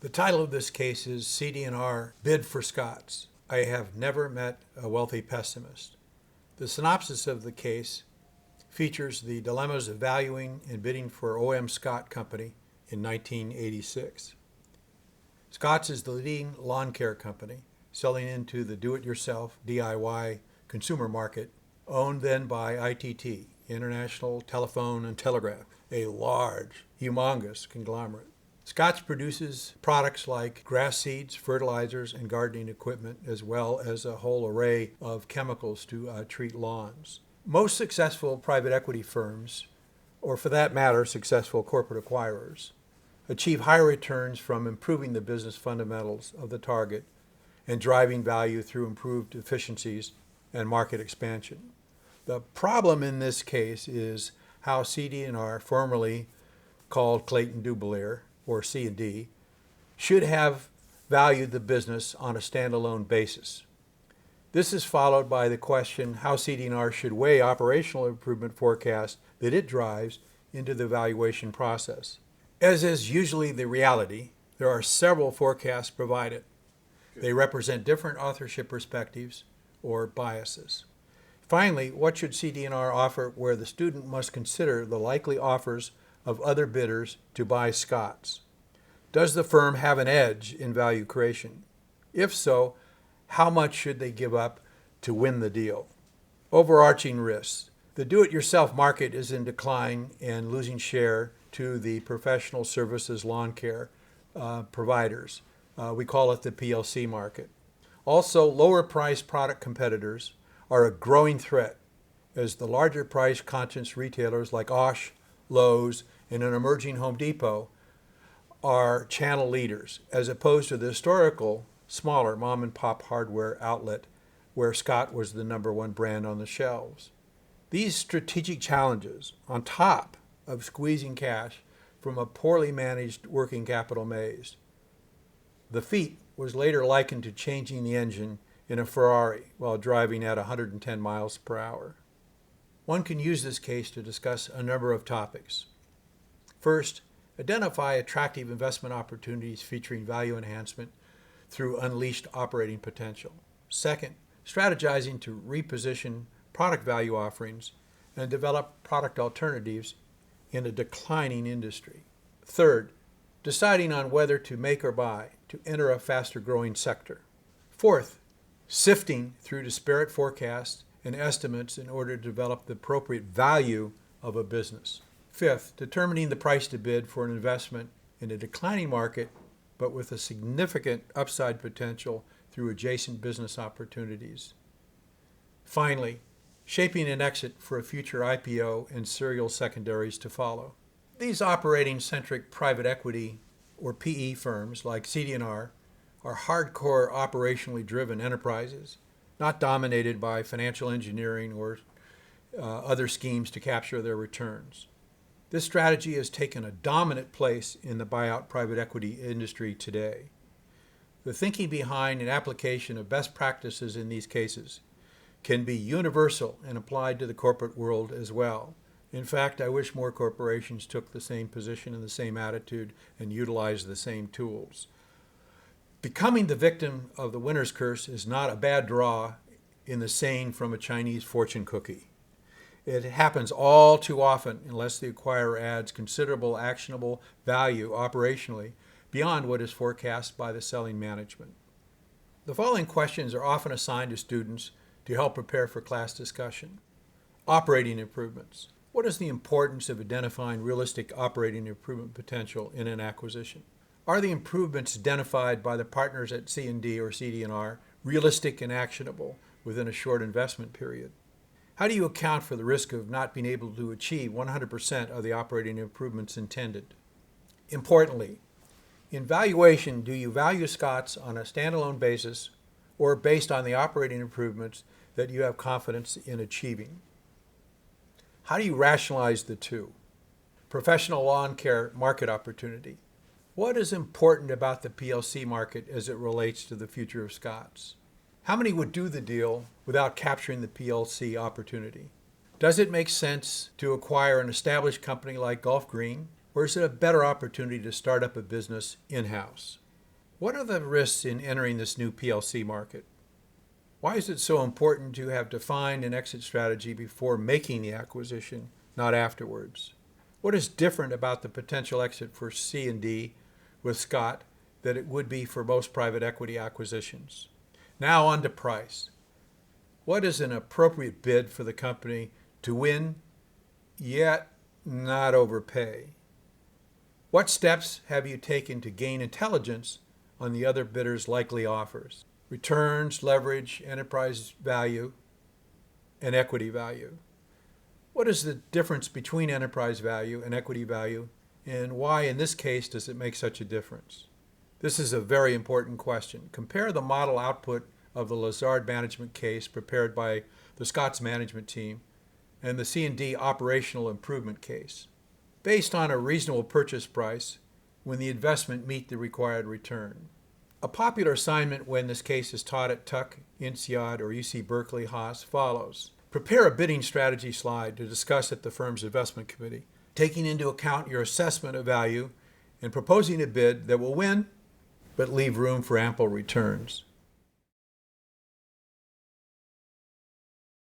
The title of this case is CD&R Bid for Scott's. I have never met a wealthy pessimist. The synopsis of the case features the dilemmas of valuing and bidding for O.M. Scott Company in 1986. Scott's is the leading lawn care company, selling into the do-it-yourself DIY consumer market, owned then by ITT, International Telephone and Telegraph, a large, humongous conglomerate. Scott's produces products like grass seeds, fertilizers, and gardening equipment, as well as a whole array of chemicals to treat lawns. Most successful private equity firms, or for that matter, successful corporate acquirers, achieve higher returns from improving the business fundamentals of the target and driving value through improved efficiencies and market expansion. The problem in this case is how CD&R, formerly called Clayton Dubilier, or C&D, should have valued the business on a standalone basis. This is followed by the question how CD&R should weigh operational improvement forecasts that it drives into the valuation process. As is usually the reality, there are several forecasts provided. They represent different authorship perspectives or biases. Finally, what should CD&R offer where the student must consider the likely offers of other bidders to buy Scott's? Does the firm have an edge in value creation? If so, how much should they give up to win the deal? Overarching risks. The do-it-yourself market is in decline and losing share to the professional services lawn care providers. We call it the PLC market. Also, lower-priced product competitors are a growing threat as the larger price-conscious retailers like Osh, Lowe's, and an emerging Home Depot are channel leaders, as opposed to the historical, smaller mom-and-pop hardware outlet where Scott was the number one brand on the shelves. These strategic challenges, on top of squeezing cash from a poorly managed working capital maze. The feat was later likened to changing the engine in a Ferrari while driving at 110 miles per hour. One can use this case to discuss a number of topics. First, identify attractive investment opportunities featuring value enhancement through unleashed operating potential. Second, strategizing to reposition product value offerings and develop product alternatives in a declining industry. Third, deciding on whether to make or buy to enter a faster growing sector. Fourth, sifting through disparate forecasts and estimates in order to develop the appropriate value of a business. Fifth, determining the price to bid for an investment in a declining market, but with a significant upside potential through adjacent business opportunities. Finally, shaping an exit for a future IPO and serial secondaries to follow. These operating-centric private equity or PE firms like CD&R are hardcore operationally driven enterprises, not dominated by financial engineering or other schemes to capture their returns. This strategy has taken a dominant place in the buyout private equity industry today. The thinking behind and application of best practices in these cases can be universal and applied to the corporate world as well. In fact, I wish more corporations took the same position and the same attitude and utilized the same tools. Becoming the victim of the winner's curse is not a bad draw in the saying from a Chinese fortune cookie. It happens all too often unless the acquirer adds considerable actionable value operationally beyond what is forecast by the selling management. The following questions are often assigned to students to help prepare for class discussion. Operating improvements. What is the importance of identifying realistic operating improvement potential in an acquisition? Are the improvements identified by the partners at C&D or CD&R realistic and actionable within a short investment period? How do you account for the risk of not being able to achieve 100% of the operating improvements intended? Importantly, in valuation, do you value Scott's on a standalone basis or based on the operating improvements that you have confidence in achieving? How do you rationalize the two? Professional lawn care market opportunity. What is important about the PLC market as it relates to the future of Scott's? How many would do the deal without capturing the PLC opportunity? Does it make sense to acquire an established company like Gulf Green, or is it a better opportunity to start up a business in-house? What are the risks in entering this new PLC market? Why is it so important to have defined an exit strategy before making the acquisition, not afterwards? What is different about the potential exit for C&D with Scott that it would be for most private equity acquisitions? Now on to price. What is an appropriate bid for the company to win, yet not overpay? What steps have you taken to gain intelligence on the other bidder's likely offers? Returns, leverage, enterprise value, and equity value. What is the difference between enterprise value and equity value, and why in this case does it make such a difference? This is a very important question. Compare the model output of the Lazard management case prepared by the Scott's management team and the C&D operational improvement case. Based on a reasonable purchase price when the investment meet the required return. A popular assignment when this case is taught at Tuck, INSEAD, or UC Berkeley Haas follows. Prepare a bidding strategy slide to discuss at the firm's investment committee, taking into account your assessment of value and proposing a bid that will win but leave room for ample returns.